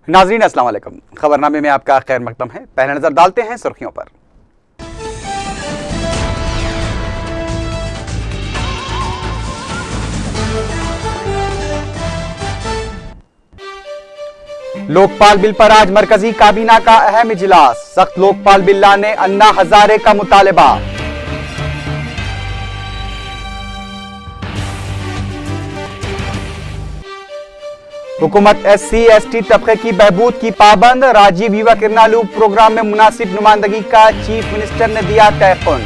नाजरीन अस्सलाम वालेकुम। खबरनामे में आपका खैर मकदम है। पहले नजर डालते हैं सुर्खियों पर। लोकपाल बिल पर आज मरकजी काबीना का अहम इजलास। सख्त लोकपाल बिल लाने अन्ना हजारे का मुतालबा। हुकूमत SC ST तबके की बहबूद की पाबंद। राजीव युवा किरनालू प्रोग्राम में मुनासिब नुमाइंदगी का चीफ मिनिस्टर ने दिया तयक़ुन।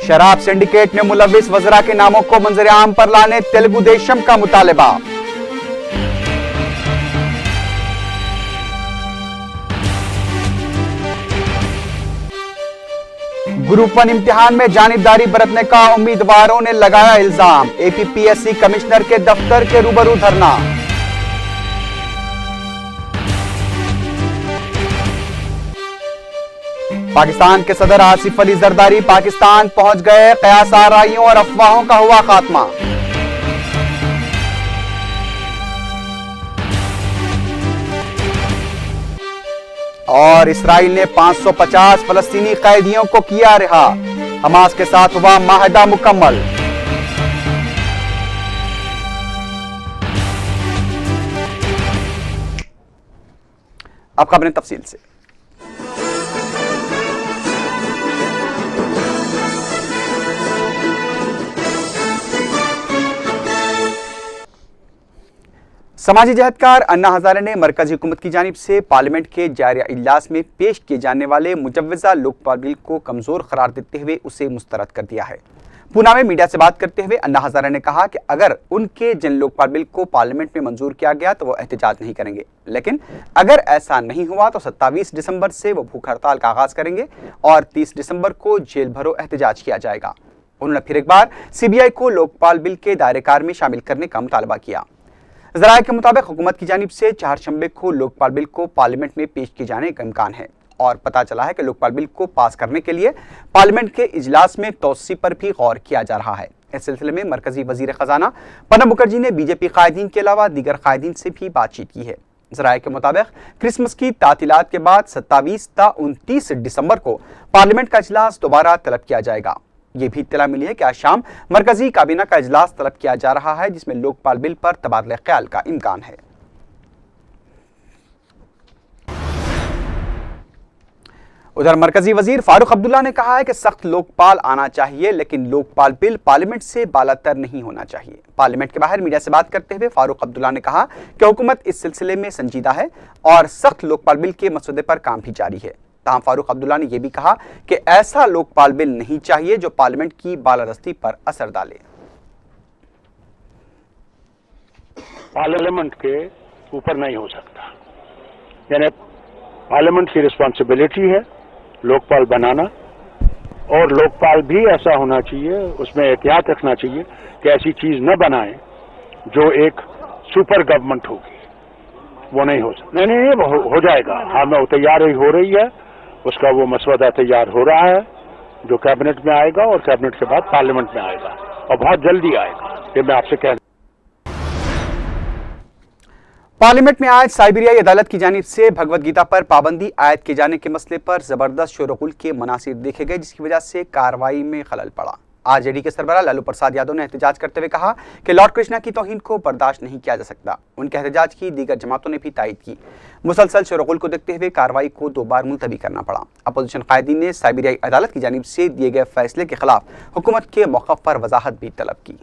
शराब सिंडिकेट में मुलविस वज़रा के नामों को मंजर आम पर लाने तेलुगु देशम का मुतालबा। ग्रुप 1 इम्तिहान में जानिबदारी बरतने का उम्मीदवारों ने लगाया इल्जाम। APPSC कमिश्नर के दफ्तर के रूबरू धरना। पाकिस्तान के सदर आसिफ अली जरदारी पाकिस्तान पहुंच गए। कयास आराइयों और अफवाहों का हुआ खात्मा। और इसराइल ने 550 फलस्तीनी कैदियों को किया रिहा। हमास के साथ हुआ माहदा मुकम्मल। अब खबरें तफसील से। समाजी जहदकार अन्ना हजारे ने मरकजी हुकूमत की जानिब से पार्लियामेंट के जारी इजलास में पेश किए जाने वाले मुजव्वजा लोकपाल बिल को कमजोर करार देते हुए उसे मुस्तरद कर दिया है। पूना में मीडिया से बात करते हुए अन्ना हजारे ने कहा कि अगर उनके जन लोकपाल बिल को पार्लियामेंट में मंजूर किया गया तो वो एहतजाज नहीं करेंगे, लेकिन अगर ऐसा नहीं हुआ तो 27 दिसंबर से वो भूख हड़ताल का आगाज करेंगे और 30 दिसंबर को जेल भरो एहतजाज किया जाएगा। उन्होंने फिर एक बार CBI को लोकपाल बिल के दायरेकार में शामिल करने का मुतालबा किया। ज़राए के मुताबिक हुकूमत की जानिब से 4 शंबे को लोकपाल बिल को पार्लियामेंट में पेश किए जाने का इम्कान है और पता चला है कि लोकपाल बिल को पास करने के लिए पार्लियामेंट के इजलास में तौसी पर भी गौर किया जा रहा है। इस सिलसिले में मरकजी वजीर खजाना प्रणब मुखर्जी ने BJP कायदीन के अलावा दीगर कायदीन से भी बातचीत की है। ज़राए के मुताबिक क्रिसमस की तातीलात के बाद 27 ता 29 दिसंबर को पार्लियामेंट का इजलास दोबारा तलब किया जाएगा। ये भी इत्तला मिली है कि आज शाम मरकजी काबीना का इजलास तलब किया जा रहा है, जिसमें लोकपाल बिल पर तबादला ख्याल का इम्कान है। उधर मरकजी वजीर फारूक अब्दुल्ला ने कहा है कि सख्त लोकपाल आना चाहिए, लेकिन लोकपाल बिल पार्लियामेंट से बालातर नहीं होना चाहिए। पार्लियामेंट के बाहर मीडिया से बात करते हुए फारूक अब्दुल्ला ने कहा कि हुकूमत इस सिलसिले में संजीदा है और सख्त लोकपाल बिल के मसौदे पर काम भी जारी है। ताहम फारूक अब्दुल्ला ने यह भी कहा कि ऐसा लोकपाल बिल नहीं चाहिए जो पार्लियामेंट की बालादस्ती पर असर डाले। पार्लियामेंट के ऊपर नहीं हो सकता, यानी पार्लियामेंट की रिस्पॉन्सिबिलिटी है लोकपाल बनाना, और लोकपाल भी ऐसा होना चाहिए, उसमें एहतियात रखना चाहिए कि ऐसी चीज न बनाए जो एक सुपर गवर्नमेंट होगी, वो नहीं हो सकता। नहीं हो जाएगा। हाँ, मैं तैयारी हो रही है, उसका वो मसवदा तैयार हो रहा है जो कैबिनेट में आएगा और कैबिनेट के बाद पार्लियामेंट में आएगा और बहुत जल्दी आएगा, ये मैं आपसे कह। पार्लियामेंट में आज साइबेरियाई अदालत की जानिब से भगवद गीता पर पाबंदी आयद किए जाने के मसले पर जबरदस्त शोरगुल के मनासिर देखे गए, जिसकी वजह से कार्रवाई में खलल पड़ा। RJD के सरबराह लालू प्रसाद यादव ने एहतजाज करते हुए कहा कि लॉर्ड कृष्णा की तौहीन को बर्दाश्त नहीं किया जा सकता। उनके एहतजाज की दीगर जमातों ने भी तायद की। मुसलसल शोरगुल को देखते हुए कार्रवाई को 2 बार मुलतवी करना पड़ा। अपोजिशन कायदीन ने साइबेरियाई अदालत की जानिब से दिए गए फैसले के खिलाफ हुकूमत के मौक़िफ़ पर वजाहत भी तलब की।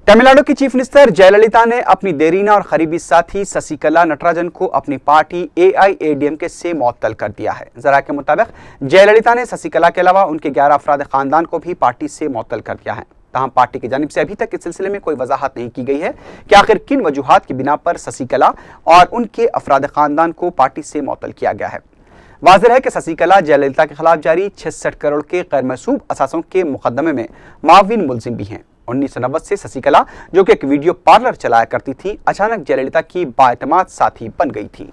तमिलनाडु की चीफ मिनिस्टर जयललिता ने अपनी देरीना और करीबी साथी शशिकला नटराजन को अपनी पार्टी AIADMK से मुअत्तल कर दिया है। जरा के मुताबिक जयललिता ने शशिकला के अलावा उनके 11 अफराद खानदान को भी पार्टी से मुअत्तल कर दिया है। तमाम पार्टी की जानिब से अभी तक इस सिलसिले में कोई वजाहत नहीं की गई है कि आखिर किन वजूहात की बिना पर शशिकला और उनके अफराद खानदान को पार्टी से मुअत्तल किया गया है। वाज़ेह है कि शशिकला जयललिता के खिलाफ जारी 66 करोड़ के गैर महसूब असासों के मुकदमे में माविन मुलजिम भी हैं। 1990 से शशिकला, जो कि एक वीडियो पार्लर चलाया करती थी, अचानक जयललिता की बाएतमाद साथी बन गई थी।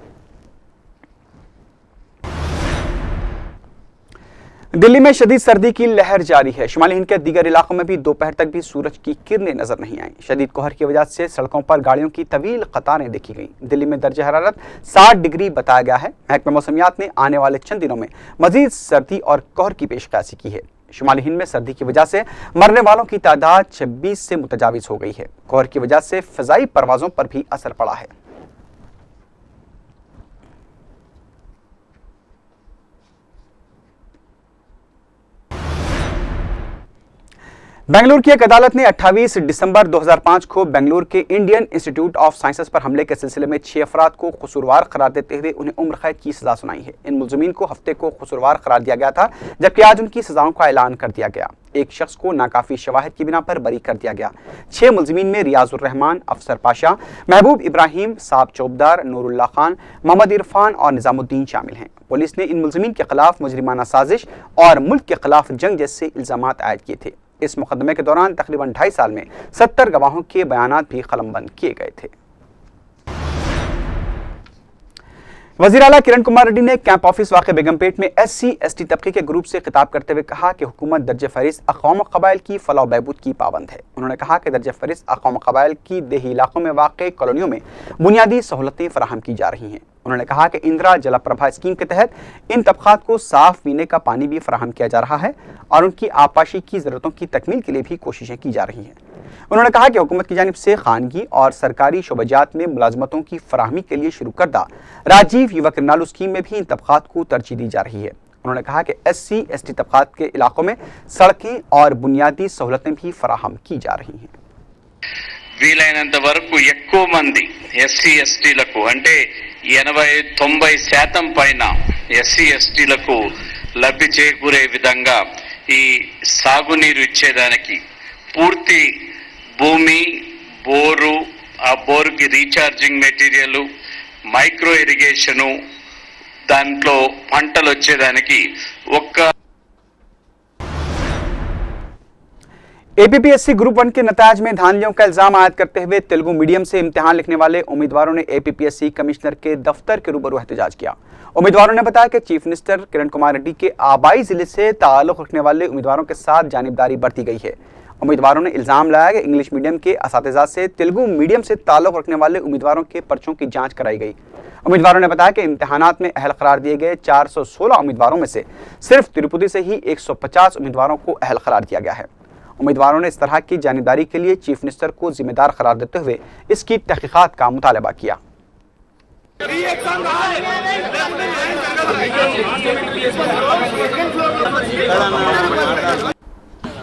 दिल्ली में शदीद सर्दी की लहर जारी है। शुमाली हिंद के दीगर इलाकों में भी दोपहर तक भी सूरज की किरणें नजर नहीं आई। शदीद कोहर की वजह से सड़कों पर गाड़ियों की तवील कतारें देखी गईं। दिल्ली में दर्ज हरारत 60 डिग्री बताया गया है। महकमा मौसमियात ने आने वाले चंद दिनों में मजीद सर्दी और कोहर की पेशकशी की है। शुमाली हिंद में सर्दी की वजह से मरने वालों की तादाद 26 से मुतजाविज हो गई है। कोहर की वजह से फिजाई परवाजों पर भी असर पड़ा है। बेंगलुरु की एक अदालत ने 28 दिसंबर 2005 को बेंगलुरु के इंडियन इंस्टीट्यूट ऑफ साइंसेस पर हमले के सिलसिले में 6 अफराद को कसूरवार करार देते हुए उन्हें उम्र कैद की सजा सुनाई है। इन मुलजमीन को हफ्ते को कसूरवार करार दिया गया था, जबकि आज उनकी सजाओं का ऐलान कर दिया गया। एक शख्स को नाकाफी शवाहिद की बिना पर बरी कर दिया गया। 6 मुलजमीन में रियाजुर रहमान, अफसर पाशा, महबूब इब्राहिम, साब चौबदार, नूरुल्लाह खान, मोहम्मद इरफान और निजामुद्दीन शामिल हैं। पुलिस ने इन मुलजमीन के खिलाफ मुजरिमाना साजिश और मुल्क के खिलाफ जंग जैसे इल्जामात आयद किए थे। इस मुकदमे के दौरान तकरीबन 2.5 साल में 70 गवाहों के बयानात भी कलमबंद किए गए थे। वज़ीर आला किरण कुमार रेड्डी ने कैंप ऑफिस वाक़े बेगमपेट में SC/ST तबके के ग्रुप से खिताब करते हुए कहा कि हुकूमत दर्ज फहरिस्त अक़वाम क़बाइल की फलाह बहबूद की पाबंद है। उन्होंने कहा कि दर्ज फहरिस्त अक़वाम क़बाइल की देही इलाकों में वाक़ कॉलोनियों में बुनियादी सहूलतें फराहम की जा रही हैं। उन्होंने कहा कि इंदिरा जलप्रभा स्कीम के तहत इन तबकात को साफ पीने का पानी भी फराहम किया जा रहा है और उनकी आपाशी की ज़रूरतों की तकमील के लिए भी कोशिशें की जा रही हैं। उन्होंने कहा कि हुकूमत की जानिब से खानगी और सरकारी शोबजात में मुलाजमतों की फराहमी के लिए शुरू करदा राजीव युवा किरनालू स्कीम में भी इन तबकात को तरजीह दी जा रही है। उन्होंने कहा कि SC/ST तबकात के इलाकों में सड़कें और बुनियादी सहूलतें भी फराहम की जा रही हैं। వీలైనంత వరకు ఎక్కువ మంది SC/STలకు అంటే 80-90% పైన SC/STలకు లబ్ధి చేకూరే విధంగా ఈ సాగునీరు ఇచ్చేదానికి పూర్తి భూమి, బోరు, ఆ బోరుకి రీఛార్జింగ్ మెటీరియల్, మైక్రో ఇరిగేషను, దాంట్లో పంటలు వచ్చేదానికి ఒక్క APPSC ग्रुप 1 के नताज में धांधलियों का इल्जाम आयद करते हुए तेलुगु मीडियम से इम्तिहान लिखने वाले उम्मीदवारों ने APPSC कमिश्नर के दफ्तर के रूबरू एहतजाज किया। उम्मीदवारों ने बताया कि चीफ मिनिस्टर किरण कुमार रेड्डी के आबाई जिले से ताल्लुक रखने वाले उम्मीदवारों के साथ जानिबदारी बरती गई है। उम्मीदवारों ने इल्जाम लगाया कि इंग्लिश मीडियम के असातिज़ा से तेलुगु मीडियम से ताल्लुक रखने वाले उम्मीदवारों के पर्चों की जाँच कराई गई। उम्मीदवारों ने बताया कि इम्तिहानात में अहल करार दिए गए 416 उम्मीदवारों में से सिर्फ तिरुपति से ही 150 उम्मीदवारों को अहल करार दिया गया है। उम्मीदवारों ने इस तरह की जानिबदारी के लिए चीफ मिनिस्टर को जिम्मेदार करार देते हुए इसकी तहकीकात का मुतालबा किया।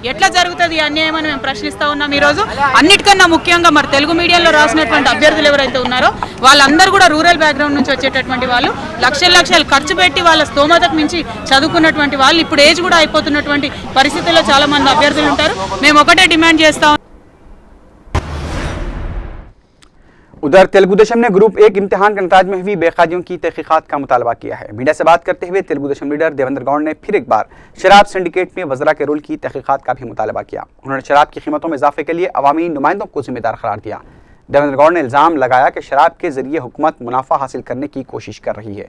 ఎట్లా జరుగుతుంది అన్యాయం అని మేము ప్రశ్నిస్తా ఉన్నాం। ఈ రోజు అన్నిటికన్నా ముఖ్యంగా మరి తెలుగు మీడియంలో రాసినటువంటి అభ్యర్థులు ఎవరైతే ఉన్నారో వాళ్ళందరూ కూడా రూరల్ బ్యాక్గ్రౌండ్ నుంచి వచ్చేటటువంటి వాళ్ళు, లక్షలు ఖర్చు పెట్టి వాళ్ళ స్తోమతకు మించి చదువుకున్నటువంటి వాళ్ళు, ఇప్పుడు ఏజ్ కూడా అయిపోతున్నటువంటి పరిస్థితుల్లో చాలా మంది అభ్యర్థులు ఉంటారు। మేము ఒకటే డిమాండ్ చేస్తాం। उधर तेलुगु देशम ने ग्रुप 1 इम्तिहान के नताज में हुई बेकायदियों की तहकीकात का मुतालबा किया है। मीडिया से बात करते हुए तेलुगु देशम लीडर देवेंद्र गौड़ ने फिर एक बार शराब सिंडिकेट में वज़रा के रोल की तहकीकात का भी मुतालबा किया। उन्होंने शराब की कीमतों में इजाफे के लिए अवामी नुमाइंदों को जिम्मेदार करार दिया। देवेंद्र गौड़ ने इल्जाम लगाया कि शराब के जरिए हुकूमत मुनाफा हासिल करने की कोशिश कर रही है।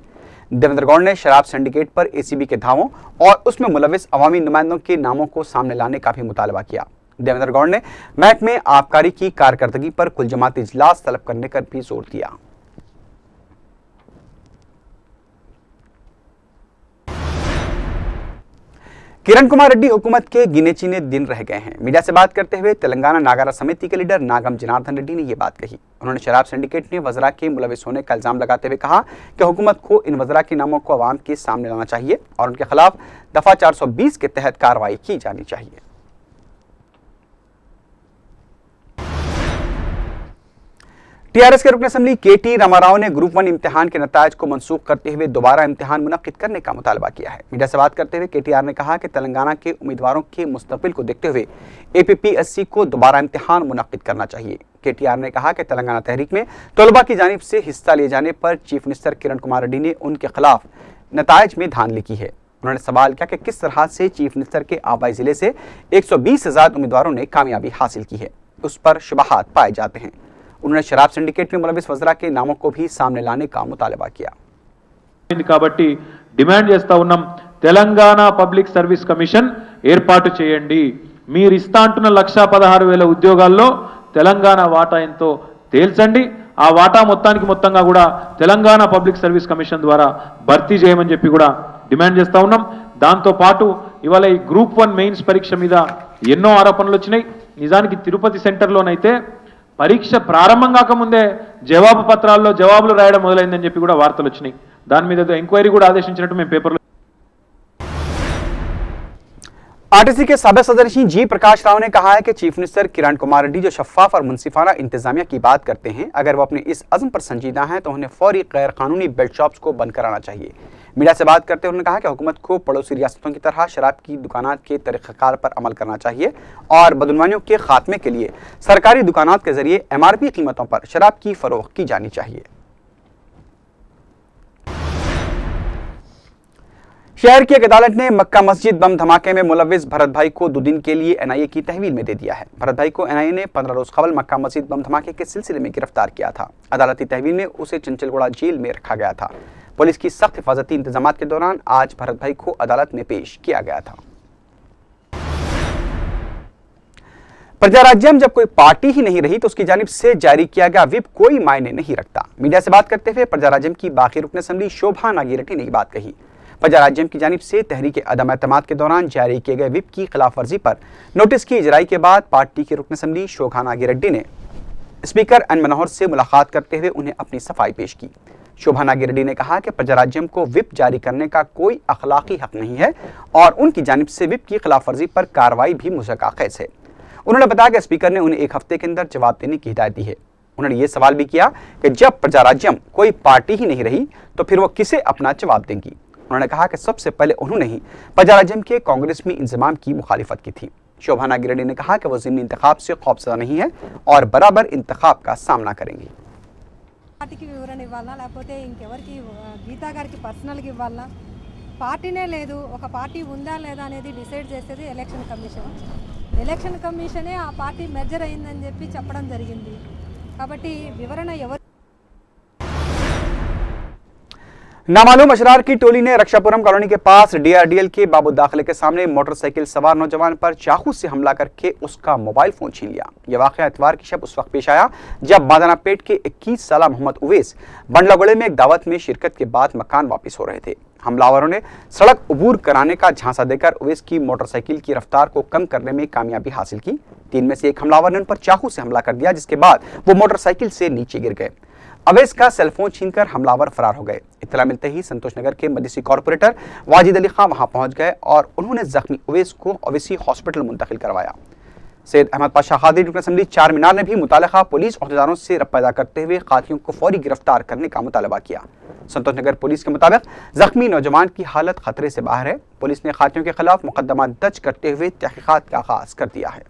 देवेंद्र गौड़ ने शराब सिंडिकेट पर ACB के धावों और उसमें मुलविस अवामी नुमाइंदों के नामों को सामने लाने का भी मुतालबा किया। देवेंद्र गौड़ ने महकमे आबकारी की कारकर्दगी पर कुल जमाती इजलास तलब करने पर भी जोर दिया। किरण कुमार रेड्डी हुकूमत के गिने चुने दिन रह गए हैं। मीडिया से बात करते हुए तेलंगाना नागारा समिति के लीडर नागम जनार्दन रेड्डी ने यह बात कही। उन्होंने शराब सिंडिकेट में वज़रा के मुलविस होने का इल्जाम लगाते हुए कहा कि हुकूमत को इन वज़रा के नामों को अवाम के सामने लाना चाहिए और उनके खिलाफ दफा 420 के तहत कार्रवाई की जानी चाहिए। टीआरएस के रुकन असेंबली KT रामाराव ने ग्रुप 1 इम्तिहान के नताज को मनसूख करते हुए दोबारा इम्तिहान मुनक्किद करने का मुतालबा किया है। मीडिया से बात करते हुए KTR ने कहा कि तेलंगाना के उम्मीदवारों के मुस्तकबिल को देखते हुए APPSC को दोबारा इम्तिहान मुनक्किद करना चाहिए। KTR ने कहा कि तेलंगाना तहरीक में तलबा की जानिब से हिस्सा लिए जाने पर चीफ मिनिस्टर किरण कुमार रेड्डी ने उनके खिलाफ नताइज में धांधली की है। उन्होंने सवाल किया कि किस तरह से चीफ मिनिस्टर के आबाई जिले से 120,000 उम्मीदवारों ने कामयाबी हासिल की है, उस पर शुबहात पाए जाते हैं। उन्होंने शराब सिंडिकेट में मुलविस वज़रा के नामों को भी सामने लाने का मुतालबा किया। కాబట్టి డిమాండ్ చేస్తా ఉన్నాం తెలంగాణ పబ్లిక్ సర్వీస్ కమిషన్ ఏర్పాటు చేయండి. మీరు ఇస్తా అంటున్న 1,16,000 ఉద్యోగాల్లో తెలంగాణ వాటా ఎంతో తేల్చండి. ఆ వాటా మొత్తంగా కూడా తెలంగాణ పబ్లిక్ సర్వీస్ కమిషన్ ద్వారా భర్తీ చేయమని చెప్పి కూడా డిమాండ్ చేస్తూ ఉన్నాం. దాంతో పాటు ఇవాళ ఈ గ్రూప్ 1 మెయిన్స్ పరీక్ష మీద ఎన్నో ఆరోపణలు వచ్చినాయి. నిజానికి తిరుపతి సెంటర్లోనైతే పరీక్ష ప్రారంభం కాకముందే జవాబు పత్రాల్లో జవాబులు రాయడం మొదలైందని చెప్పి కూడా వార్తలు వచ్చినాయి. దాని మీద ఎంక్వైరీ కూడా ఆదేశించినట్టు మేము పేపర్లో. आरटीसी के साबिक सदस्य जी प्रकाश राव ने कहा है कि चीफ मिनिस्टर किरण कुमार रेड्डी जो शफाफ और मुंसिफाना इंतजामिया की बात करते हैं, अगर वो अपने इस अज़्म पर संजीदा हैं तो उन्हें फौरी गैर कानूनी बेल्ट शॉप्स को बंद कराना चाहिए। मीडिया से बात करते हुए उन्होंने कहा कि हुकूमत को पड़ोसी रियासतों की तरह शराब की दुकानात के तरीक़ाकार पर अमल करना चाहिए और बदनवानियों के खात्मे के लिए सरकारी दुकानात के जरिए MRP कीमतों पर शराब की फरोख्त की जानी चाहिए। शहर की एक अदालत ने मक्का मस्जिद बम धमाके में मुलव्विस भरत भाई को 2 दिन के लिए NIA की तहवील में दे दिया है। भरत भाई को NIA ने 15 रोज कबल मक्का मस्जिद बम धमाके के सिलसिले में गिरफ्तार किया था। अदालती तहवील में उसे चंचलगुड़ा जेल में रखा गया था। पुलिस की सख्त हिफाजती इंतजाम के दौरान आज भरत भाई को अदालत में पेश किया गया था। प्रजाराज्यम जब कोई पार्टी ही नहीं रही तो उसकी जानिब से जारी किया गया व्हिप कोई मायने नहीं रखता। मीडिया से बात करते हुए प्रजाराज्यम की बाकी रुकन असेंबली शोभा नागिरेड्डी ने बात कही। प्रजाराज्यम की जानिब से तहरीक अदम एतमाद के दौरान जारी किए गए व्हिप की खिलाफ वर्जी पर नोटिस की इजराई के बाद पार्टी के रुकन असेंबली शोभा नागिरेड्डी ने स्पीकर एन मनोहर से मुलाकात करते हुए उन्हें अपनी सफाई पेश की। शोभा नागिरेड्डी ने कहा कि प्रजाराज्यम को व्हिप जारी करने का कोई अखलाकी हक नहीं है और उनकी जानिब से व्हिप की खिलाफ वर्जी पर कार्रवाई भी मुज़क्काक़ैस है। उन्होंने बताया कि स्पीकर ने उन्हें 1 हफ्ते के अंदर जवाब देने की हिदायत दी है। उन्होंने ये सवाल भी किया कि जब प्रजाराज्यम कोई पार्टी ही नहीं रही तो फिर वो किसे अपना जवाब देंगी। उन्होंने कहा कि सबसे पहले उन्होंने ही प्रजाराज्यम के कांग्रेस में इंजमाम की मुखालिफत की थी। शोभा नागिरेड्डी ने कहा कि वो ज़िमनी इंतखाब से खौफज़दा नहीं है और बराबर इंतखाब का सामना करेंगी। పార్టీకి వివరణ ఇవ్వాలా లేకపోతే ఇంకెవరికి గీతా గారికి పర్సనల్గా ఇవ్వాలా? పార్టీనే లేదు, ఒక పార్టీ ఉందా లేదా అనేది డిసైడ్ చేసేది ఎలక్షన్ కమిషన్. ఎలక్షన్ కమిషనే ఆ పార్టీ మెజర్ అయిందని చెప్పి చెప్పడం జరిగింది. కాబట్టి వివరణ ఎవరు? नामालूम अशरार की टोली ने रक्षापुरम कॉलोनी के पास DRDL के बाबू दाखिले के सामने मोटरसाइकिल सवार नौजवान पर चाकू से हमला करके उसका मोबाइल फोन छीन लिया। यह वाकया इतवार की शब उस वक्त पेश आया जब बादाना पेट के 21 साला मोहम्मद उवैस बंडलागोड़े में एक दावत में शिरकत के बाद मकान वापस हो रहे थे। हमलावरों ने सड़क अबूर कराने का झांसा देकर उवैस की मोटरसाइकिल की रफ्तार को कम करने में कामयाबी हासिल की। 3 में से एक हमलावर ने उन पर चाकू से हमला कर दिया, जिसके बाद वो मोटरसाइकिल से नीचे गिर गए। अवैस का सेलफोन छीनकर हमलावर फरार हो गए। इत्तला मिलते ही संतोष नगर के मजलिसी कॉर्पोरेटर वाजिद अली खां वहां पहुंच गए और उन्होंने जख्मी उवैस को ओवैसी हॉस्पिटल मुंतकिल करवाया। सैयद अहमद पाशा खादी रुकन असेंबली 4 मीनार ने भी मुतालिका पुलिस अहदेदारों से रब पैदा करते हुए कातिलों को फौरी गिरफ्तार करने का मुतालबा किया। संतोष नगर पुलिस के मुताबिक जख्मी नौजवान की हालत खतरे से बाहर है। पुलिस ने कातिलों के खिलाफ मुकदमा दर्ज करते हुए तहकीकात का आगाज कर दिया है।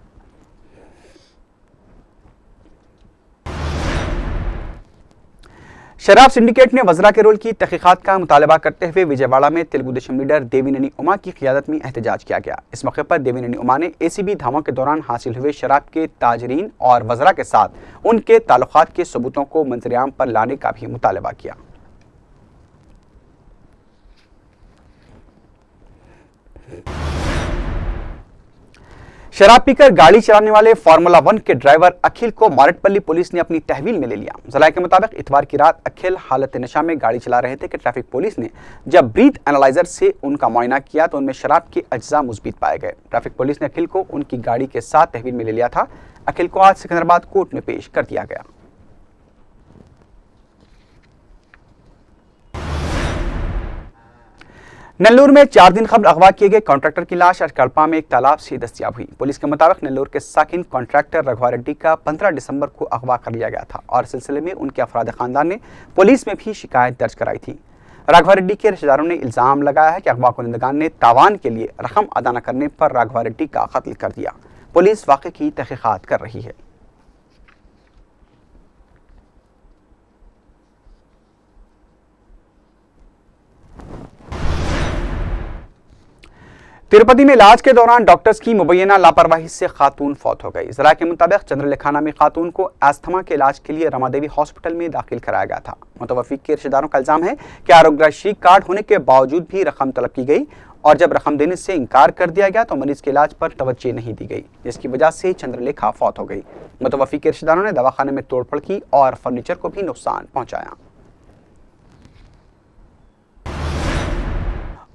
शराब सिंडिकेट ने वज़रा के रोल की तहकीकात का मुतालबा करते हुए विजयवाड़ा में तेलुगु देशम लीडर देविनेनी उमा की क़ियादत में एहतजाज किया गया। इस मौके पर देविनेनी उमा ने ACB धामों के दौरान हासिल हुए शराब के ताजरीन और वज़रा के साथ उनके ताल्लुकात के सबूतों को मंजर-ए-आम पर लाने का भी मुतालबा किया। शराब पीकर गाड़ी चलाने वाले फार्मूला 1 के ड्राइवर अखिल को मारटपल्ली पुलिस ने अपनी तहवील में ले लिया। जराये के मुताबिक इतवार की रात अखिल हालत नशा में गाड़ी चला रहे थे कि ट्रैफिक पुलिस ने जब ब्रीथ एनालाइजर से उनका मुआयना किया तो उनमें शराब के अज्जा मुस्बित पाए गए। ट्रैफिक पुलिस ने अखिल को उनकी गाड़ी के साथ तहवील में ले लिया था। अखिल को आज सिकंदराबाद कोर्ट में पेश कर दिया गया। नेल्लोर में 4 दिन कबल अगवा किए गए कॉन्ट्रैक्टर की लाश आज कड़पा में एक तालाब से दस्तियाब हुई। पुलिस के मुताबिक नेल्लोर के साकिन कॉन्ट्रैक्टर रघुवा रेड्डी का 15 दिसंबर को अगवा कर लिया गया था और इस सिलसिले में उनके अफराद खानदान ने पुलिस में भी शिकायत दर्ज कराई थी। रघुवा रेड्डी के रिश्तेदारों ने इल्जाम लगाया है कि अगवा कुनिंदगान ने तावान के लिए रकम अदा न करने पर रघुवा रेड्डी का कत्ल कर दिया। पुलिस वाक़े की तहकीकात कर रही है। तिरुपति में इलाज के दौरान डॉक्टर्स की मुबैना लापरवाही से खातून फौत हो गई। जरा के मुताबिक चंद्रलेखाना में खातून को अस्थमा के इलाज के लिए रमादेवी हॉस्पिटल में दाखिल कराया गया था। मुतवफ़ी के रिश्तेदारों का इल्जाम है कि आरोग्यश्री कार्ड होने के बावजूद भी रकम तलब की गई और जब रकम देने से इनकार कर दिया गया तो मरीज के इलाज पर तवज्जो नहीं दी गई, जिसकी वजह से चंद्रलेखा फौत हो गई। मुतवफ़ी के रिश्तेदारों ने दवाखाने में तोड़फोड़ की और फर्नीचर को भी नुकसान पहुंचाया।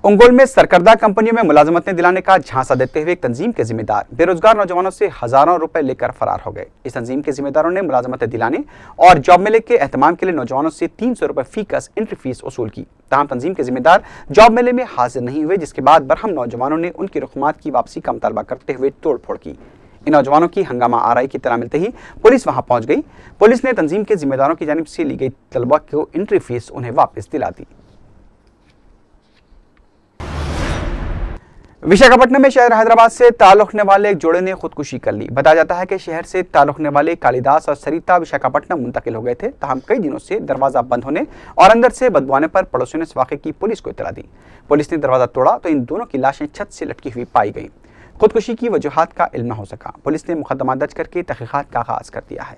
उंगोल में सरकर्दा कंपनियों में मुलाजमतें दिलाने का झांसा देते हुए एक तंजीम के जिम्मेदार बेरोजगार नौजवानों से हजारों रुपए लेकर फरार हो गए। इस तंजीम के जिम्मेदारों ने मुलाजमतें दिलाने और जॉब मेले के एहतमाम के लिए नौजवानों से 300 रुपए फीकस एंट्री फीस वसूल की। तमाम तंजीम के जिम्मेदार जॉब मेले में हाजिर नहीं हुए, जिसके बाद बरहम नौजवानों ने उनकी रकमात की वापसी का मुतालबा करते हुए तोड़फोड़ की। इन नौजवानों की हंगामा आराई की तरह मिलते ही पुलिस वहां पहुंच गई। पुलिस ने तंजीम के जिम्मेदारों की जानिब से ली गई तलबा को एंट्री फीस उन्हें वापस दिला दी। विशाखापट्टनम में शहर हैदराबाद से ताल्लुक रखने वाले एक जोड़े ने खुदकुशी कर ली। बताया जाता है कि शहर से ताल्लुक रखने वाले कालिदास और सरिता विशाखापट्टनम मुंतकिल हो गए थे। तहम कई दिनों से दरवाजा बंद होने और अंदर से बदबू आने पर पड़ोसियों ने इस वाक़े की पुलिस को इत्तला दी। पुलिस ने दरवाजा तोड़ा तो इन दोनों की लाशें छत से लटकी हुई पाई गई। खुदकुशी की वजूहात का इल्म न हो सका। पुलिस ने मुकदमा दर्ज करके तहकीकात का आगाज कर दिया है।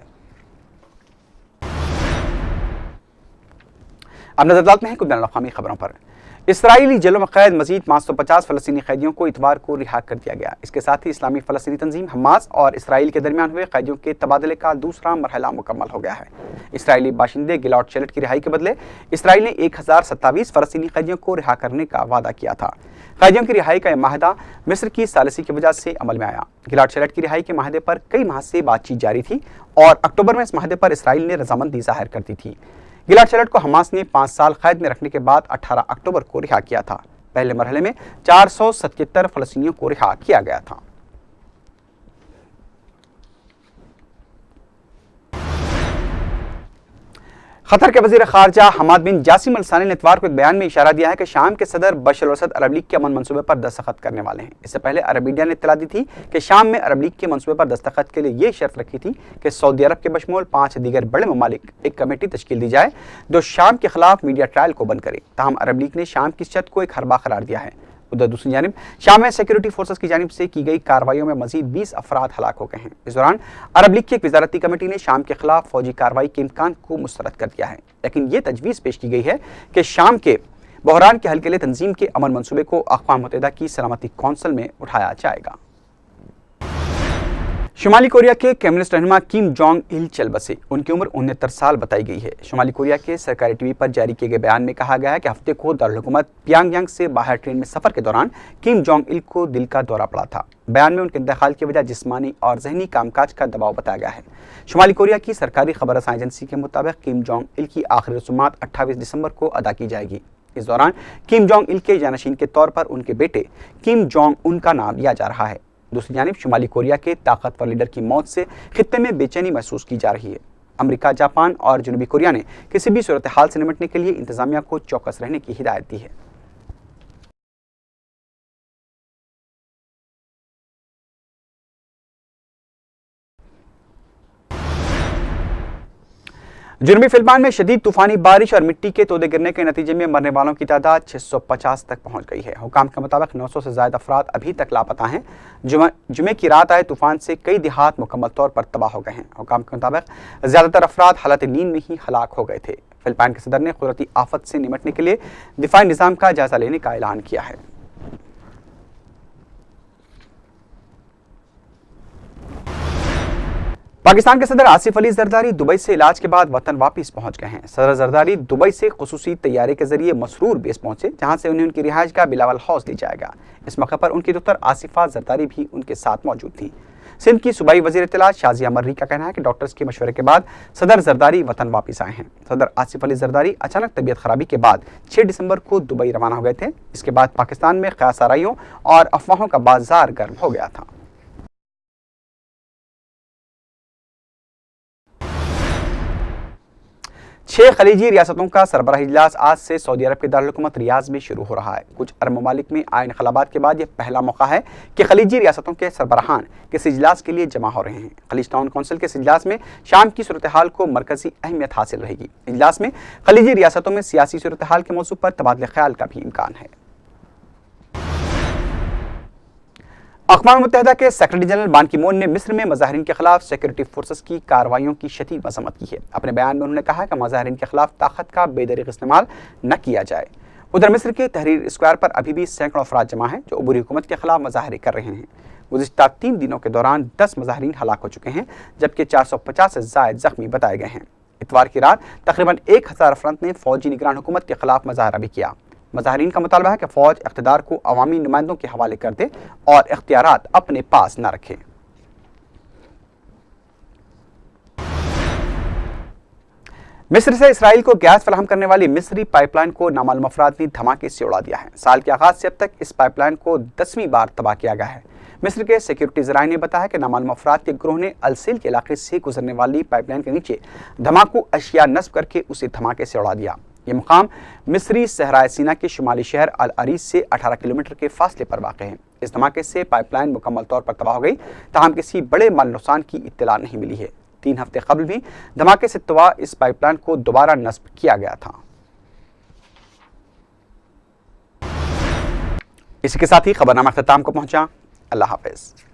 अब नजर डालते हैं कुछ बैनुल-अक़वामी खबरों पर। इसराइली जेलों में कैद मजीद 550 फलस्तीनी कैदियों को इतवार को रिहा कर दिया गया। इसके साथ ही इस्लामी फलस्तीनी तंजीम हमास और इसराइल के दरमियान हुए कैदियों के तबादले का दूसरा मरहला मुकम्मल हो गया है। इसराइली बाशिंदे गिलाड शेलट की रिहाई के बदले इसराइल ने 1027 फलस्तीनी कैदियों को रिहा करने का वादा किया था। कैदियों की रिहाई का यह माहदा मिस्र की सालिसी की वजह से अमल में आया। गिलाड शेलट की रिहाई के माहदे पर कई माह से बातचीत जारी थी और अक्टूबर में इस माहदे पर इसराइल ने रजामंदी जाहिर कर दी थी। गिलाड शेलट को हमास ने 5 साल कैद में रखने के बाद 18 अक्टूबर को रिहा किया था। पहले मरहले में 477 फलस्तीनियों को रिहा किया गया था। कतर के वजीर खारजा हमाद बिन जासिम अल सानी ने इतवार को एक बयान में इशारा दिया है कि शाम के सदर बशर अल-असद अरब लीग के अमन मंसूबे पर दस्तखत करने वाले हैं। इससे पहले अरब मीडिया ने इत्तला दी थी कि शाम में अरब लीग के मंसूबे पर दस्तखत के लिए ये शर्त रखी थी कि सऊदी अरब के बशमूल 5 दीगर बड़े ममालिक एक कमेटी तश्कील दी जाए जो शाम के खिलाफ मीडिया ट्रायल को बंद करे। ताहम अरब लीग ने शाम की शर्त को एक हरबा करार दिया है। उधर दूसरी जानिब शाम में सिक्योरिटी फोर्सेस की जानिब से की गई कार्रवाइयों में मजीद 20 अफराद हलाक हो गए हैं। इस दौरान अरब लीग की एक वजारती कमेटी ने शाम के खिलाफ फौजी कार्रवाई के इम्कान को मुस्तरद कर दिया है, लेकिन ये तजवीज़ पेश की गई है कि शाम के बहरान के हल के लिए तंजीम के अमन मंसूबे को अक़वाम मुत्तहिदा की सलामती कौंसिल में उठाया जाएगा। शुमाली कोरिया के कम्युनिस्ट रहनुमा किम जोंग इल चल बसे। उनकी उम्र 69 साल बताई गई है। शुमाली कोरिया के सरकारी टीवी पर जारी किए गए बयान में कहा गया है कि हफ्ते को दारुल हुकूमत प्यांगयांग से बाहर ट्रेन में सफर के दौरान किम जोंग इल को दिल का दौरा पड़ा था। बयान में उनके इंतकाल की वजह जिस्मानी और जहनी कामकाज का दबाव बताया गया है। शुमाली कोरिया की सरकारी खबर रसां एजेंसी के मुताबिक किम जोंग इल की आखिरी रसूमात 28 दिसंबर को अदा की जाएगी। इस दौरान किम जोंग इल के जानशीन के तौर पर उनके बेटे किम जोंग उन का नाम लिया जा रहा है। दूसरी जानिब शुमाली कोरिया के ताकतवर लीडर की मौत से खित्ते में बेचैनी महसूस की जा रही है। अमेरिका, जापान और जनूबी कोरिया ने किसी भी सूरत हाल से निपटने के लिए इंतजामिया को चौकस रहने की हिदायत दी है। जनूबी फिलिपाइन में शदीद तूफानी बारिश और मिट्टी के तोदे गिरने के नतीजे में मरने वालों की तादाद 650 तक पहुंच गई है। हुकाम के मुताबिक 900 से ज्यादा अफराद अभी तक लापता हैं। जुमे की रात आए तूफान से कई देहात मुकम्मल तौर पर तबाह हो गए हैं। हुकाम के मुताबिक ज्यादातर अफराद हालत नींद में ही हलाक हो गए थे। फिलिपाइन के सदर ने कुदरती आफत से निपटने के लिए दिफाई निज़ाम का जायजा लेने का ऐलान किया है। पाकिस्तान के सदर आसिफ अली जरदारी दुबई से इलाज के बाद वतन वापस पहुंच गए हैं। सदर जरदारी दुबई से खुसूसी तैयारे के जरिए मसरूर बेस पहुंचे, जहां से उन्हें उनकी रिहाइश का बिलावल हाउस दी जाएगा। इस मौके पर उनकी दुख्तर आसिफा जरदारी भी उनके साथ मौजूद थी। सिंध की सूबाई वजीर इत्तलात शाजिया मर्री का कहना है कि डॉक्टर्स के मशवरे के बाद सदर जरदारी वतन वापस आए हैं। सदर आसिफ अली जरदारी अचानक तबीयत खराबी के बाद 6 दिसंबर को दुबई रवाना हो गए थे। इसके बाद पाकिस्तान में क़यास आराइयों और अफवाहों का बाजार गर्म हो गया था। छह खलीजी रियासतों का सरबराही इजलास आज से सऊदी अरब के दारुल हुकूमत रियाज में शुरू हो रहा है। कुछ अरब ममालिक में आए इनकलाबात के बाद यह पहला मौका है कि खलीजी रियासतों के सरबराहान किसी इजलास के लिए जमा हो रहे हैं। खलीज टाउन काउंसिल के इस इजलास में शाम की सूरत हाल को मरकजी अहमियत हासिल रहेगी। इजलास में खलीजी रियासतों में सियासी सूरत हाल के मौजू पर तबादले ख्याल का भी इम्कान है। अक़वाम मुत्तहिदा के सेक्रेटरी जनरल बान की मून ने मिस्र में मुजाहिरीन के खिलाफ सिक्योरिटी फोर्सेस की कार्रवाइयों की शदीद मज़म्मत की है। अपने बयान में उन्होंने कहा कि मुजाहिरीन के खिलाफ ताकत का बेदरीग इस्तेमाल न किया जाए। उधर मिस्र के तहरीर स्क्वायर पर अभी भी सैकड़ों अफराद जमा हैं जो अबूरी हुकूमत के खिलाफ मुजाहरे कर रहे हैं। गुज़िश्ता 3 दिनों के दौरान 10 मुजाहिरीन हलाक हो चुके हैं, जबकि 450 से ज़ायद जख्मी बताए गए हैं। इतवार की रात तकरीबन 1000 अफराद ने फौजी निगरान हुकूमत के खिलाफ मुजाहरा भी किया। मुजाहिरीन का मुतालबा है कि फ़ौज इक़्तिदार को अवामी नुमाइंदों के हवाले कर दे और इख्तियारात अपने पास न रखे। मिस्र से इसराइल को गैस फराहम करने वाली मिस्री पाइपलाइन को नामालूम अफराद ने धमाके से उड़ा दिया है। साल के आगाज से अब तक इस पाइपलाइन को 10वीं बार तबाह किया गया है। मिस्र के सिक्योरिटी ज़राए ने बताया कि नामालूम अफराद के ग्रोह ने अलसील के इलाके से गुजरने वाली पाइपलाइन के नीचे धमाकू अशिया नस्ब करके उसे धमाके से उड़ा दिया। ये मुकाम मिस्री सहराए सीना के शुमाली शहर अल अरीज से 18 किलोमीटर के फासले पर वाक़ है। इस धमाके से पाइपलाइन मुकम्मल तौर पर तबाह हो गई, ताहम किसी बड़े माल नुकसान की इत्तला नहीं मिली है। 3 हफ्ते कबल भी धमाके से तबाह इस पाइपलाइन को दोबारा नस्ब किया गया था। इसी के साथ ही खबरनामा अख्ताम को पहुंचा। अल्लाह हाफ़िज़।